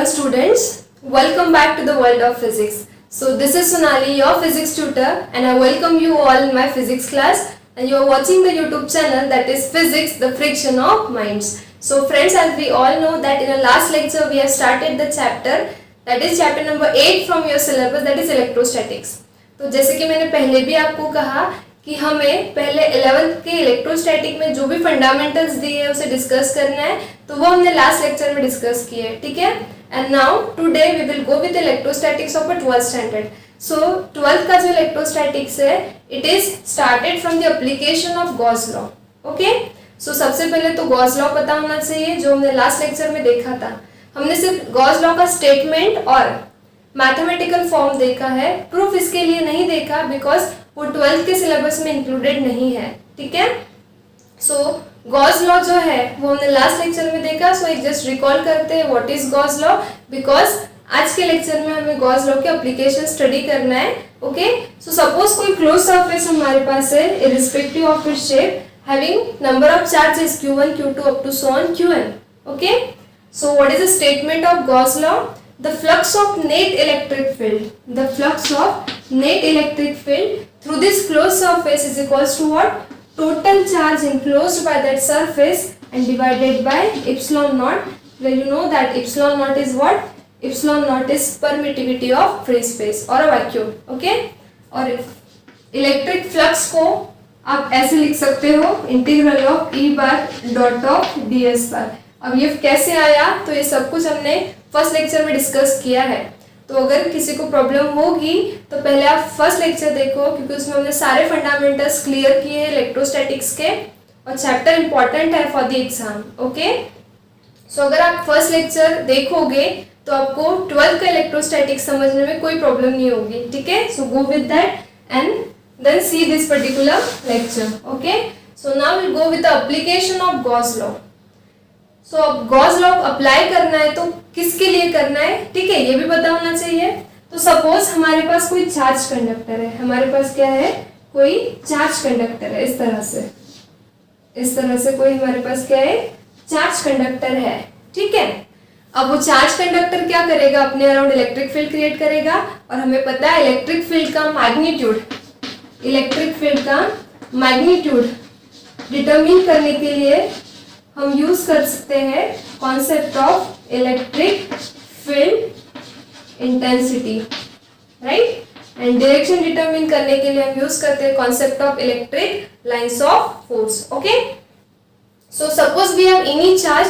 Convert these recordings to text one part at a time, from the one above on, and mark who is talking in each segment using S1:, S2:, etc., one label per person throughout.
S1: Hello students, welcome back to the world of physics. So this is Sonali, your physics tutor, and I welcome you all in my physics class, and you are watching the YouTube channel that is Physics, the Friction of Minds. So friends, as we all know that in the last lecture we have started the chapter that is chapter number 8 from your syllabus, that is electrostatics. तो जैसे कि मैंने पहले भी आपको कहा कि हमें पहले 11th के इलेक्ट्रोस्टैटिक में जो भी फंडामेंटल्स दिए हैं उसे डिस्कस करना है, तो वो हमने लास्ट लेक्चर में डिस्कस किए हैं, ठीक है. And now today we will go with electrostatics of a 12th standard. So 12th का जो इलेक्ट्रोस्टैटिक्स है it is started from the application of Gauss law. Okay, so सबसे पहले तो गॉस लॉ पता होना चाहिए जो हमने लास्ट लेक्चर में देखा था. हमने सिर्फ गॉस लॉ का स्टेटमेंट और मैथमेटिकल फॉर्म देखा है, प्रूफ इसके लिए नहीं देखा बिकॉज वो 12th के सिलेबस में इंक्लूडेड नहीं है, ठीक है. सो गॉस लॉ जो है वो हमने लास्ट लेक्चर में देखा. सो एक जस्ट रिकॉल करते हैं what is Gauss law, because आज के लेक्चर में हमें गॉस लॉ के एप्लीकेशन स्टडी करना है. ओके, सो सपोज कोई क्लोज सरफेस हमारे पास है irrespective of its shape having number of charges q1 q2 up to so on qn. Okay, so what is the statement of Gauss law? The flux of net electric field, the flux of net electric field through this closed surface is equals to what? Total charge enclosed by that surface and divided by epsilon naught, where you know that epsilon naught is what? Epsilon naught is permittivity of free space or a vacuum. Okay? और electric flux को आप ऐसे लिख सकते हो integral of E bar dot of ds बार. अब ये कैसे आया, तो ये सब कुछ हमने फर्स्ट लेक्चर में डिस्कस किया है. तो अगर किसी को प्रॉब्लम होगी तो पहले आप फर्स्ट लेक्चर देखो, क्योंकि उसमें हमने सारे फंडामेंटल्स क्लियर किए हैं इलेक्ट्रोस्टैटिक्स के, और चैप्टर इंपॉर्टेंट है फॉर द एग्जाम. ओके, सो अगर आप फर्स्ट लेक्चर देखोगे तो आपको 12th का इलेक्ट्रोस्टैटिक्स समझने में कोई प्रॉब्लम नहीं होगी, ठीक है. So go with that and then see this particular lecture. Okay, so now will go with the application of Gauss law. So अब गॉस लॉ अप्लाई करना है तो किसके लिए करना है, ठीक है, ये भी पता होना चाहिए. तो सपोज हमारे पास कोई चार्ज कंडक्टर है, हमारे पास क्या है, कोई चार्ज कंडक्टर है, इस तरह से कोई हमारे पास क्या है, चार्ज कंडक्टर है, ठीक है. अब वो चार्ज कंडक्टर क्या करेगा, अपने अराउंड इलेक्ट्रिक फील्ड क्रिएट करेगा, और हमें पता है इलेक्ट्रिक फील्ड का मैग्नीट्यूड डिटरमिन करने के लिए हम यूज कर सकते हैं concept of electric field intensity, right. And direction determine करने के लिए हम यूज करते हैं concept of electric lines of force. Okay, so suppose we have any charge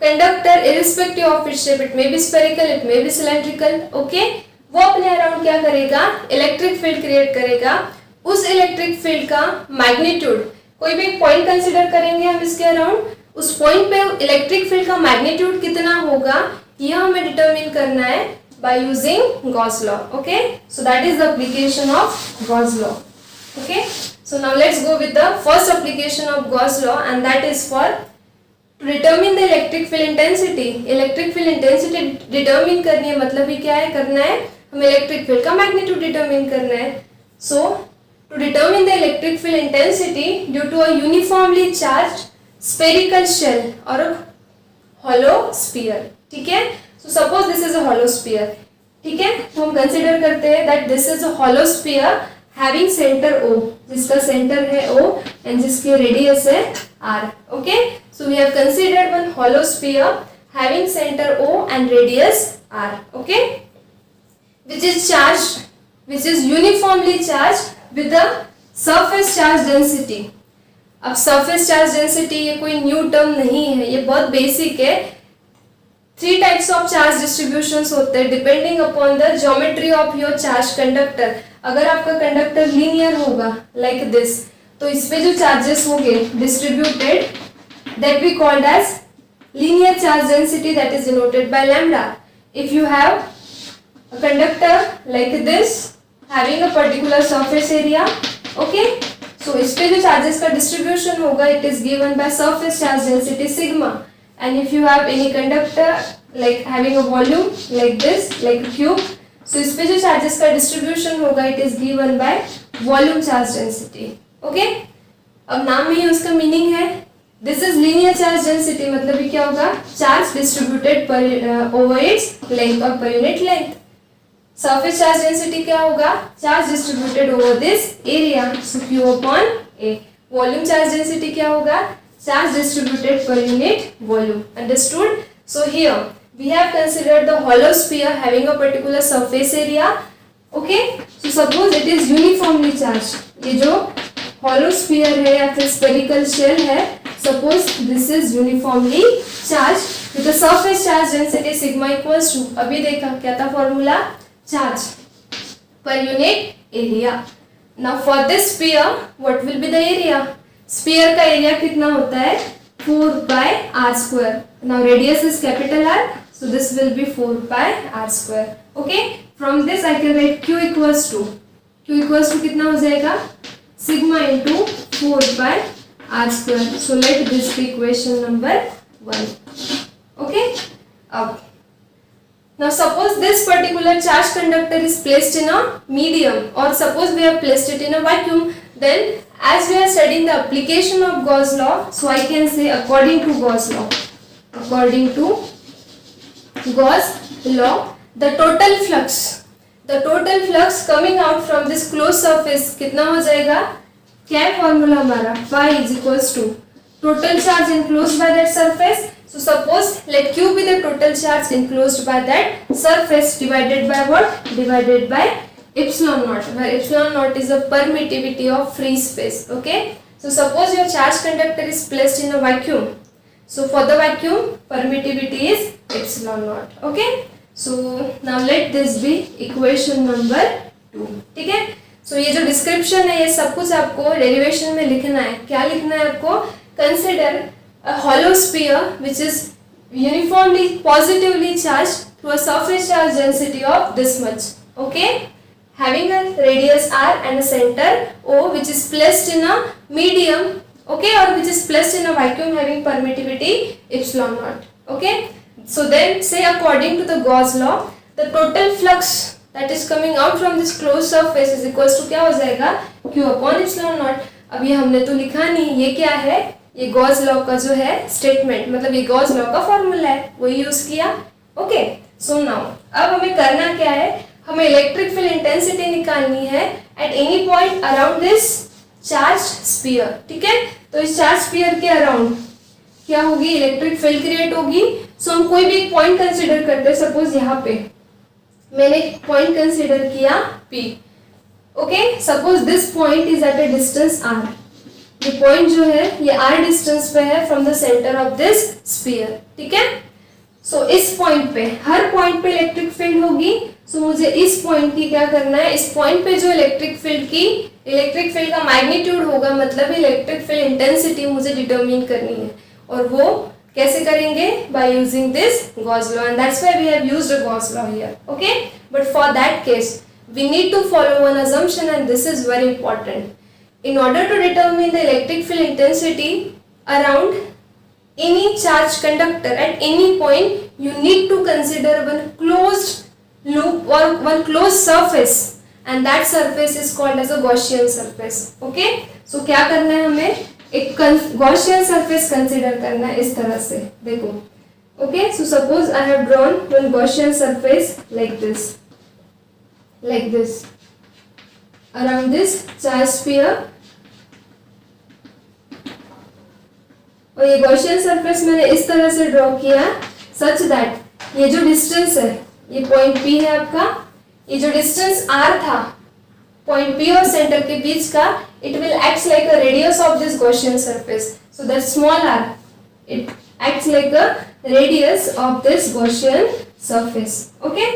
S1: conductor irrespective of its shape, it may be spherical, it may be cylindrical. Okay, वो अपने around क्या करेगा, इलेक्ट्रिक फील्ड क्रिएट करेगा. उस electric field का magnitude, कोई भी point consider करेंगे हम इसके अराउंड, उस पॉइंट पे इलेक्ट्रिक फील्ड का मैग्नीट्यूड कितना होगा यह हमें डिटरमिन करना है by using Gauss law. Okay, so that is the application of Gauss law. Okay, so now let's go with the first application of Gauss law, and that is for to determine the electric field intensity. Electric field intensity determine करनी है, मतलब ही क्या है, करना है हमें electric field का मैग्नीट्यूड डिटरमिन करना है. So to determine the electric field intensity due to a uniformly charged spherical shell or a hollow sphere, ठीक है. So suppose this is a hollow sphere, ठीक है. तो हम कंसिडर करते हैं that this is a hollow sphere having center O, जिसका centre है O and जिसकी रेडियस है R. Okay, so we have considered one hollow sphere having center O and radius R. Okay, which is uniformly charged with the surface charge density. अब surface charge density ये कोई new term नहीं है, ये बहुत basic है. 3 types of charge distributions होते हैं depending upon the geometry of your charge conductor. अगर आपका कंडक्टर लीनियर होगा लाइक दिस, तो इस पे जो चार्जेस होंगे distributed, that we called as linear charge density, that is denoted by lambda. If you have a conductor like this having a particular surface area, okay, so इस पे जो charges का distribution होगा it is given by surface charge density sigma. And if you have any conductor like having a volume like this, like a cube, so इस पे जो charges का distribution होगा it is given by volume charge density. Okay, अब नाम में ही उसका मीनिंग है this is linear charge density, मतलब ये क्या होगा, चार्ज डिस्ट्रीब्यूटेड पर ओवर इट्स लेंथ और per unit length. Surface charge density क्या होगा, charge distributed over this area, so Q upon A। Volume charge density क्या होगा, charge distributed per unit volume. Understood? So here we have considered the hollow sphere having a particular surface area. Okay? So suppose it is uniformly charged. ये जो hollow sphere है या फिर spherical shell है, suppose this is uniformly charged with the surface charge density sigma equals to, अभी देखा क्या था formula, charge per unit area. Now for this sphere what will be the area? Sphere का area कितना होता है, 4 by r square. Now radius is capital R, so this will be 4 by r square. Okay? From this I can write Q equals to कितना हो जाएगा, sigma into 4 by r square. So let this be equation number 1. Okay? अब now suppose this particular charge conductor is placed in a medium, or suppose we have placed it in a vacuum, then as we are studying the application of Gauss law, so I can say according to Gauss law, the total flux coming out from this closed surface कितना हो जाएगा, क्या है formula हमारा, phi is equals to total charge enclosed by that surface. So suppose let Q be the total charge enclosed by that surface divided by what, divided by epsilon naught, where epsilon naught is the permittivity of free space. Okay? So suppose your charge conductor is placed in a vacuum. So for the vacuum permittivity is epsilon naught. Okay? So now let this be equation number 2. ठीक है? So ये जो description है ये सब कुछ आपको derivation में लिखना है. क्या लिखना है आपको? Consider a hollow sphere which is uniformly positively charged to a surface charge density of this much. Okay? Having a radius r and a center O which is placed in a medium, okay, or which is placed in a vacuum having permittivity epsilon naught. Okay, so then say according to the Gauss law, the total flux that is coming out from this closed surface is equals to क्या हो जाएगा, Q upon epsilon naught. अब ये हमने तो लिखा नहीं, ये क्या है, ये गॉस लॉ का जो है स्टेटमेंट, मतलब ये गॉस लॉ का फॉर्मूला है, वही यूज किया. ओके, सो नाउ अब हमें करना क्या है, हमें इलेक्ट्रिक फील्ड इंटेंसिटी निकालनी है at any point around this charge sphere. ठीक है, तो इस चार्ज स्फीयर के अराउंड क्या होगी, इलेक्ट्रिक फील्ड क्रिएट होगी. सो हम कोई भी एक पॉइंट कंसीडर करते हैं, सपोज यहाँ पे मैंने एक पॉइंट कंसीडर किया P. Okay, suppose this point is at a distance r. ये पॉइंट जो है ये r डिस्टेंस पे है from the centre of this sphere. ठीक है, सो इस पॉइंट पे, हर पॉइंट पे इलेक्ट्रिक फील्ड होगी. सो मुझे इस पॉइंट की क्या करना है, इस पॉइंट पे जो इलेक्ट्रिक फील्ड का मैग्नीट्यूड होगा, मतलब इलेक्ट्रिक फील्ड इंटेंसिटी मुझे डिटरमिन करनी है. और वो कैसे करेंगे, by using this Gauss law, and that's why we have used a Gauss law here. Okay, but for that case we need to follow one assumption, and this is very important. In order to determine the electric field intensity around any charged conductor at any point, you need to consider one closed loop or one closed surface, and that surface is called as a Gaussian surface. Okay, so क्या करना है, हमें एक Gaussian surface consider करना है. इस तरह से देखो. Okay, so suppose I have drawn one Gaussian surface like this around this charge sphere. और ये Gaussian surface मैंने इस तरह से ड्रॉ किया such that ये जो डिस्टेंस है, ये पॉइंट P है आपका, ये जो डिस्टेंस R था पॉइंट P और सेंटर के बीच का, it will act like a radius of this Gaussian surface. So that small r, it acts like a radius of this Gaussian surface. Okay,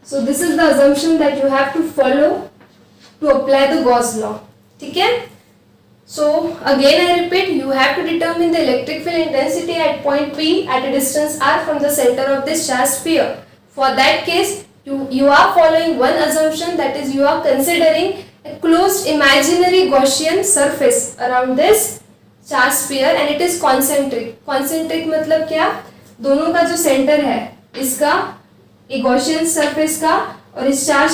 S1: so this is the assumption that you have to follow to apply the Gauss law. ठीक है, so again I repeat, you have to determine the electric field intensity at point P at a distance r from the center of this charged sphere. For that case, you are following one assumption, that is you are considering a closed imaginary Gaussian surface around this charged sphere, and it is concentric. Concentric मतलब क्या, दोनों का जो centre है इसका, एक Gaussian surface का और इस चार्ज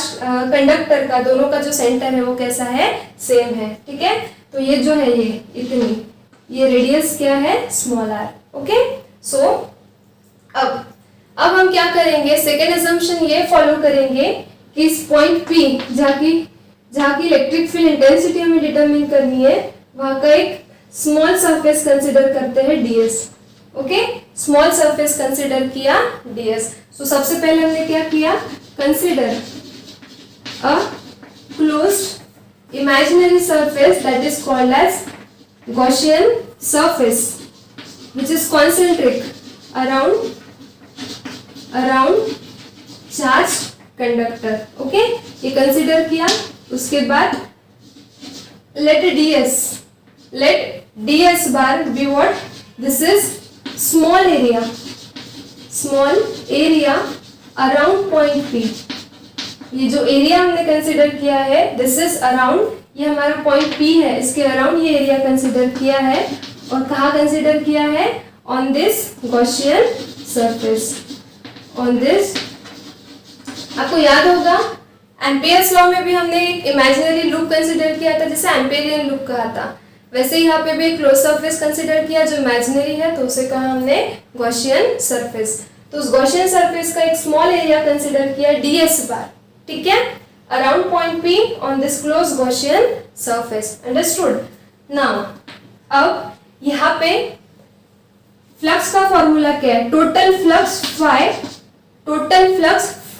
S1: कंडक्टर का, दोनों का जो सेंटर है वो कैसा है, सेम है. ठीक है, तो ये जो है ये इतनी, ये रेडियस क्या है, स्मॉल आर। ओके, सो अब हम क्या करेंगे, सेकेंड अजम्पशन ये फॉलो करेंगे कि इस पॉइंट P जहाँ की इलेक्ट्रिक फील्ड इंटेंसिटी हमें डिटरमिन करनी है, वहां का एक स्मॉल सरफेस कंसिडर करते हैं ds। Okay, small surface consider किया ds। सो सबसे पहले हमने क्या किया, consider a closed imaginary surface that is called as Gaussian surface which is concentric around charged conductor। Okay, ये कंसिडर किया। उसके बाद let ds bar be what, this is small area around point P। ये जो area हमने consider किया है, this is around, ये हमारा पॉइंट P है, इसके अराउंड ये एरिया कंसिडर किया है। और कहाँ कंसिडर किया है, on this Gaussian surface, on this. आपको याद होगा एम्पियर्स लॉ में भी हमने एक इमेजिनरी लूप कंसिडर किया था जिसे एम्पेरियन लूप कहा था। वैसे यहाँ पे भी एक क्लोज सरफेस कंसिडर किया जो इमेजिनरी है, तो उसे कहा हमने गॉसियन सरफेस। तो उस गॉसियन सरफेस का एक स्मॉल एरिया कंसिडर किया ds बार, ठीक है, around point P on this close Gaussian surface. Understood. Now अब यहाँ पे फ्लक्स का फॉर्मूला क्या है, total flux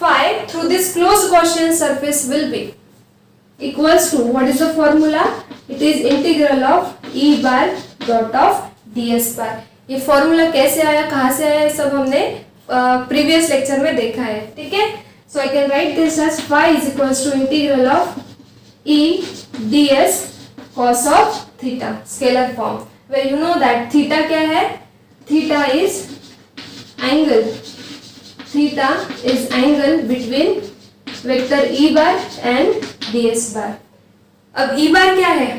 S1: phi through this closed Gaussian surface will be equals to, what is the formula, it is integral of E bar dot of ds bar। ये formula कैसे आया, कहाँ से आया, सब हमने प्रीवियस लेक्चर में देखा है, ठीक है। So I can write this as phi is equals to integral of E ds cos of theta, scalar form, where you know that theta क्या है, theta is angle between vector E bar and ds bar। अब E bar क्या है,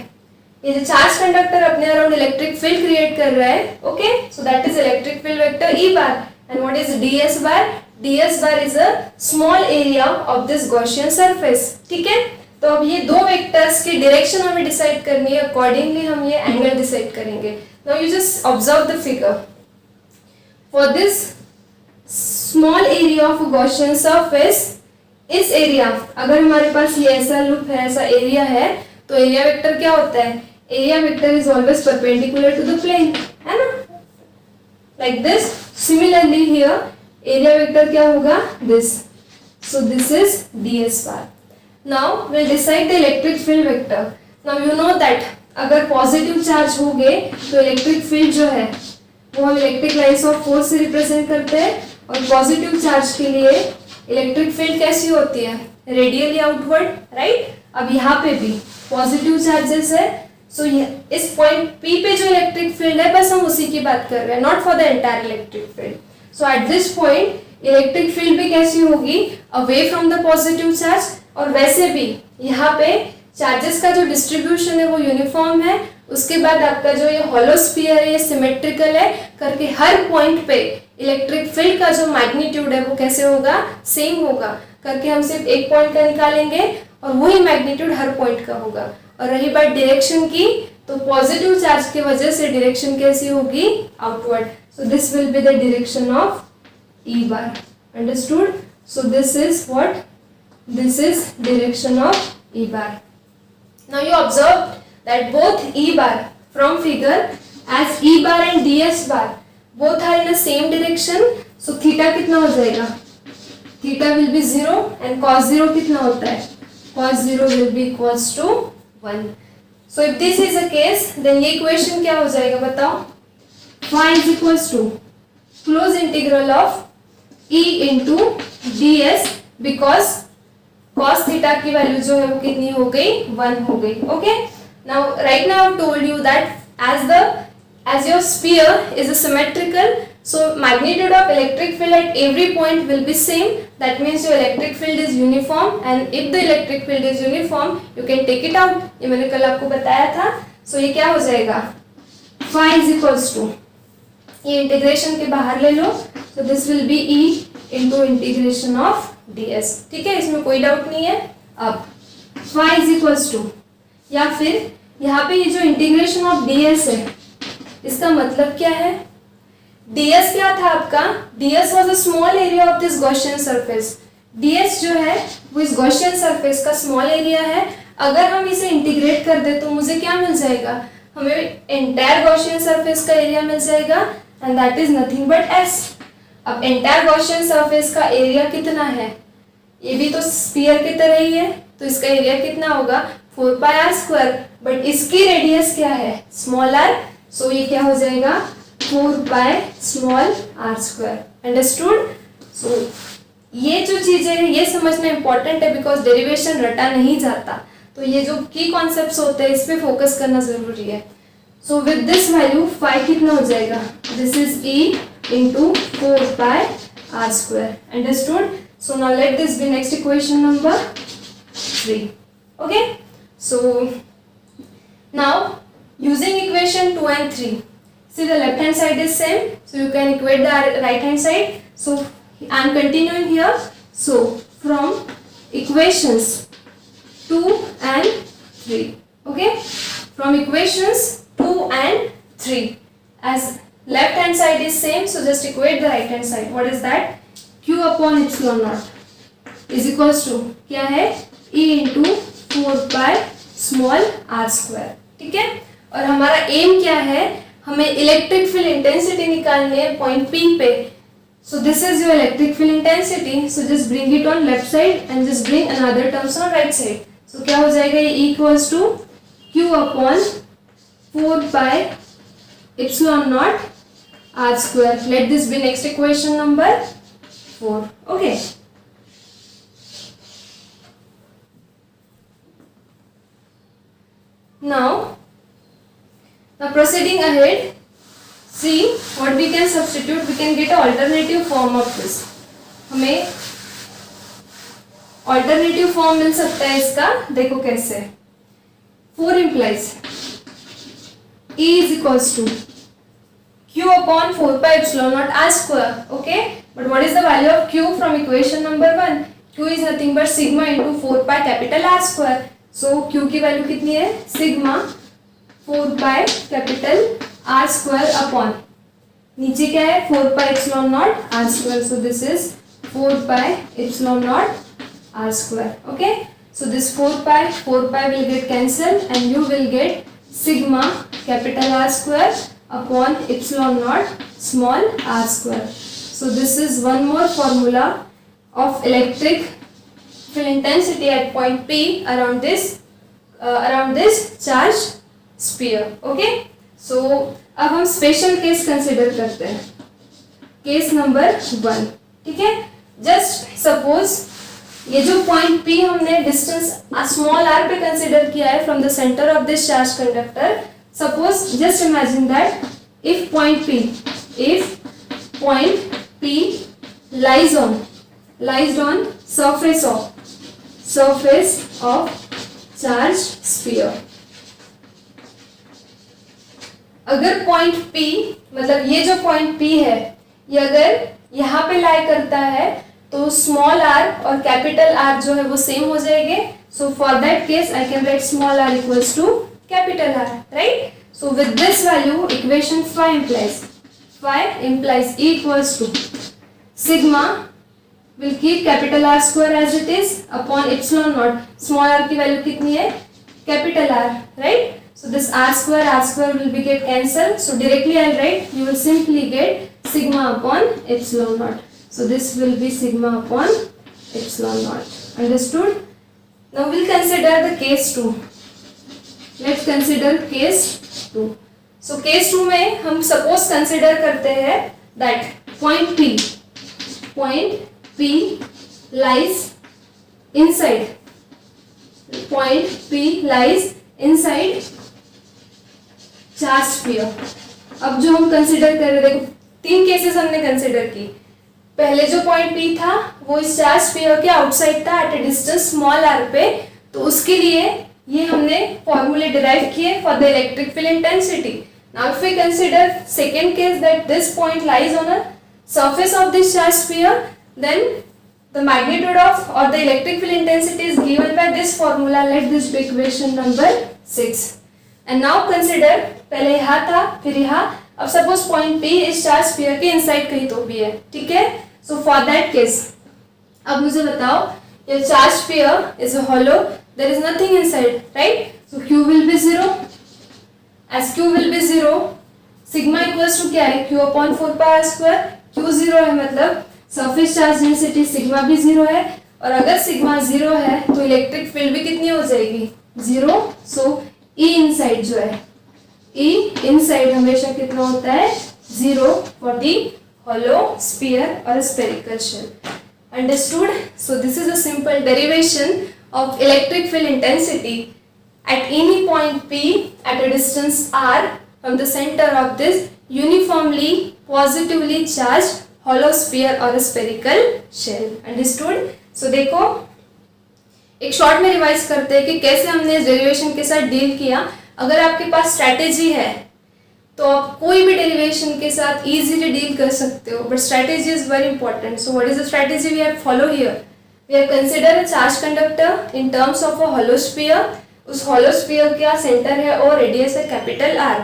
S1: ये जो charge conductor अपने around electric field create कर रहा है, okay, so that is electric field vector E bar। And what is ds bar, ds bar is a small area of this Gaussian surface, ठीक है। तो अब ये दो वेक्टर्स की डायरेक्शन हमें डिसाइड करनी है, अकॉर्डिंगली हम ये एंगल डिसाइड करेंगे। Now you just observe the figure, for this small area of Gaussian surface, इस एरिया, अगर हमारे पास ये ऐसा लूप है, ऐसा एरिया है, तो एरिया वेक्टर क्या होता है, area vector is always perpendicular to the plane, है ना, like this. Similarly here area vector क्या होगा, this. So this is ds bar। Now we'll decide the electric field vector। now you know that अगर positive charge हो गए तो electric field जो है वो हम इलेक्ट्रिक लाइंस ऑफ फोर्स से रिप्रेजेंट करते हैं, और पॉजिटिव चार्ज के लिए इलेक्ट्रिक फील्ड कैसी होती है, रेडियली आउटवर्ड, राइट। अब यहाँ पे भी पॉजिटिव चार्जेस है, सो इस पॉइंट P पे जो इलेक्ट्रिक फील्ड है बस हम उसी की बात कर रहे हैं, not for the entire electric field. So at this point electric field भी कैसी होगी, away from the positive charge. और वैसे भी यहाँ पे चार्जेस का जो डिस्ट्रीब्यूशन है वो यूनिफॉर्म है। उसके बाद आपका जो ये हॉलो स्फीयर है ये सिमेट्रिकल है करके, हर पॉइंट पे इलेक्ट्रिक फील्ड का जो मैग्नीट्यूड है वो कैसे होगा, सेम होगा करके हम सिर्फ एक पॉइंट का निकालेंगे और वही मैग्नीट्यूड हर पॉइंट का होगा। और रही बात डायरेक्शन की, तो पॉजिटिव चार्ज की वजह से डायरेक्शन कैसी होगी, outward. So this will be the direction of E bar। Understood. So this is what, this is direction of E bar। now you observe that both E bar from figure as E bar and ds bar both are in the same direction। so theta कितना हो जाएगा, theta will be 0 and cos 0 कितना होता है, cos 0 will be equals to 1। so if this is the case then ये equation क्या हो जाएगा बताओ, phi is equals to close integral of E into ds, because cos theta की value जो है वो कितनी हो गई, 1 हो गई। Okay, now right now I told you that as your sphere is a symmetrical, so magnitude of electric field at every point will be same। that means your electric field is uniform, and if the electric field is uniform you can take it out। ये मैंने कल आपको बताया था। so ये क्या हो जाएगा, phi is equals to, ये इंटीग्रेशन के बाहर ले लो, so this will be E into integration of ds। ठीक है, इसमें कोई डाउट नहीं है। अब phi is equals to, या फिर यहाँ पे ये जो इंटीग्रेशन ऑफ ds है इसका मतलब क्या है? ds क्या था आपका? ds was a small area of this Gaussian surface. ds जो है वो इस Gaussian surface का स्मॉल एरिया है. अगर हम इसे इंटीग्रेट कर दे तो मुझे क्या मिल जाएगा? हमें एंटायर Gaussian surface का एरिया मिल जाएगा and that is nothing but s. अब एंटायर Gaussian surface का एरिया कितना है? ये भी तो स्फीयर की तरह ही है, तो इसका एरिया कितना होगा? 4 पाई आर स्क्वायर. बट इसकी रेडियस क्या है? Small are. सो ये क्या हो जाएगा? 4 pi small r square. Understood? So ये जो चीजें हैं ये समझना इंपॉर्टेंट है बिकॉज डेरिवेशन रटा नहीं जाता. तो ये जो की कॉन्सेप्ट्स होते हैं इस पे फोकस करना जरूरी है. So with this value phi कितना हो जाएगा? This is E into 4 pi r square. Understood? So now let this be next equation number 3. Okay, so now using equation 2 and 3, see the left hand side is same, so you can equate the right hand side. So I am continuing here. So from equations 2 and 3, okay, from equations 2 and 3, as left hand side is same, so just equate the right hand side. What is that? Q upon epsilon not is equals to क्या है? E into 4 pi small r square. ठीक है, और हमारा M क्या है? हमें electric field intensity निकालनी है पॉइंट P पे. So this is your electric field intensity. So just bring it on left side and just bring another terms on right side. So क्या हो जाएगा? ये equals to Q upon 4 pi epsilon not r square. Let this be next equation number 4. Okay. Now proceeding ahead, see what we can substitute. We can get an alternative form of this. हमें alternative form मिल सकता है इसका. देखो कैसे. 4 implies E is equals to Q upon 4 pi epsilon naught r square. Okay. But what is the value of Q from equation number 1? Q is nothing but sigma into 4 pi capital R square. So Q की value कितनी है? Sigma 4 pi capital R square upon नीचे क्या है? 4 pi epsilon naught R square. So this is 4 pi epsilon naught R square. Okay. So this 4 pi will get cancelled and you will get sigma capital R square upon epsilon naught small r square. So this is one more formula of electric field intensity at point P around this charged sphere. Okay. So अब हम special case consider करते हैं. Case number 1. ठीक है. Just suppose ये जो point P हमने distance small r पे कंसिडर किया है from the centre of this charge conductor. Suppose just imagine that if point P lies on surface of charged sphere. अगर पॉइंट P मतलब ये जो पॉइंट P है ये अगर यहाँ पे लाई करता है तो स्मॉल r और कैपिटल R जो है वो सेम हो जाएंगे. So for that case I can write small r equals to capital R, right? So with this value equation 5 implies E equals to sigma will keep capital R square as it is upon epsilon naught. Small r की value कितनी है? Capital R, right? So this R square will be get cancelled. So directly I'll write, you will simply get sigma upon epsilon naught. So this will be sigma upon epsilon naught. Understood? Now we'll consider the case 2. Let's consider case 2. So case 2 में हम suppose consider करते हैं that point P lies inside charge sphere. अब जो हम consider कर रहे, देखो 3 केसेस हमने कंसिडर की. पहले जो पॉइंट P था वो इस चार्ज स्फीयर के आउटसाइड था at a distance small r पे. तो उसके लिए ये हमने फॉर्मूले डिराइव किए for the electric field intensity. Now if we consider second case that this point lies on a surface of this charge sphere, then the magnitude of or the electric field intensity is given by this formula. Let this be equation number 6. And now consider, पहले यहाँ था फिर यहाँ, अब suppose point P इस charge sphere के inside कहीं तो भी है, ठीक है। सो फॉर दैट केस अब मुझे बताओ, your charge sphere is a hollow, there is nothing inside, right? So Q will be 0. As Q will be 0, sigma equals to क्या है, Q upon 4 pi r square. Q 0 है मतलब surface charge density sigma भी 0 है, और अगर sigma 0 है तो इलेक्ट्रिक फील्ड भी कितनी हो जाएगी, 0. So E inside जो है, E inside हमेशा कितना होता है, 0 for the hollow sphere or a spherical shell. Understood? So this is a simple derivation of electric field intensity at any point P at a distance r from the center of this uniformly positively charged hollow sphere or a spherical shell. Understood? So देखो एक short में revise करते हैं कि कैसे हमने इस derivation के साथ डील किया। अगर आपके पास स्ट्रैटेजी है तो आप कोई भी डेरिवेशन के साथ इजीली डील कर सकते हो, but strategy is very important. So what is the strategy we have follow here, we have consider a charge conductor in terms of a hollow sphere. उस हॉलो स्फीयर का centre है और radius है capital R,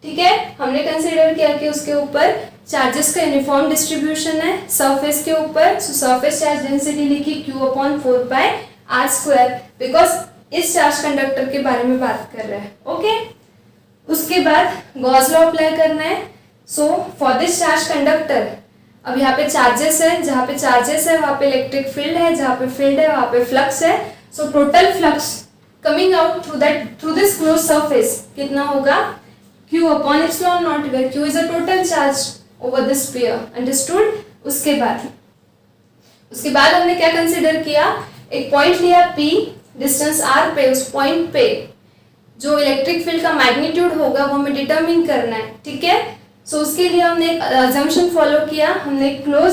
S1: ठीक है। हमने consider किया कि उसके ऊपर चार्जेस का यूनिफॉर्म डिस्ट्रीब्यूशन है सरफेस के ऊपर, सो सरफेस चार्ज डेंसिटी लिखी Q upon 4 pi R square, because इस चार्ज कंडक्टर के बारे में बात कर रहे हैं, ओके। उसके बाद गॉस लॉ अप्लाई करना है। So for this charge conductor, अब यहाँ पे चार्जेस है, जहाँ पे चार्जेस है वहाँ पे इलेक्ट्रिक फील्ड है, जहाँ पे फील्ड है वहाँ पे फ्लक्स है। So total flux coming out through this close surface कितना होगा, Q upon epsilon not, where Q is a total charge over this sphere. Understood? उसके बाद हमने क्या कंसिडर किया, एक पॉइंट लिया P डिस्टेंस R पे, उस पॉइंट पे जो इलेक्ट्रिक फील्ड का मैग्नीट्यूड होगा वो हमें डिटरमिन करना है, ठीक है। सो उसके लिए हमने एक अजम्पशन फॉलो किया, हमने क्लोज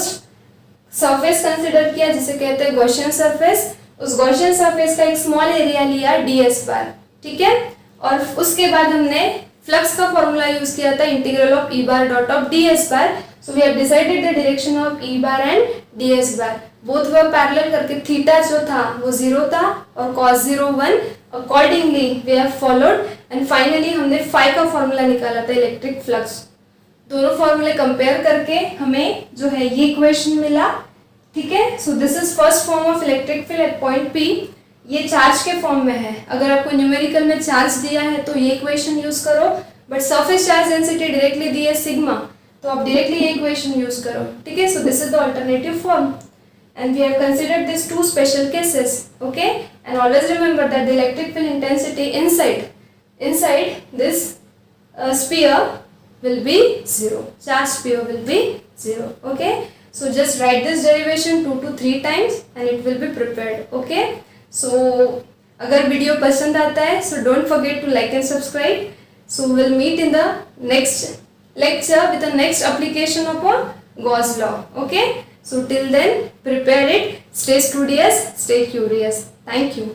S1: सरफेस कंसिडर किया जिसे कहते हैं गॉसियन सरफेस। उस गॉसियन सरफेस का एक स्मॉल एरिया लिया ds बार, ठीक है। और उसके बाद हमने फ्लक्स का फॉर्मूला यूज किया था, integral of E bar dot of ds bar. So we have decided the direction of E bar and ds bar, both were parallel करके थीटा जो था वो 0 था और cos 0 1, accordingly we have followed, and finally हमने phi का formula निकाला था इलेक्ट्रिक फ्लक्स। दोनों फॉर्मूले कंपेयर करके हमें जो है ये इक्वेशन मिला, ठीक है। सो this is first form of electric field at point P। ये चार्ज के फॉर्म में है, अगर आपको न्यूमेरिकल में चार्ज दिया है तो ये इक्वेशन यूज करो, but surface charge density directly दी है सिग्मा, तो आप डायरेक्टली ये इक्वेशन यूज करो, ठीक है। सो this is the alternative form, and we have considered these two special cases, okay. And always remember that the electric field intensity inside this sphere will be 0, charge sphere will be 0, okay. So just write this derivation 2 to 3 times and it will be prepared, okay. So अगर video पसंद आता है so don't forget to like and subscribe. So we'll meet in the next lecture with the next application of a Gauss law, okay. So till then, prepare it, stay studious, stay curious. Thank you.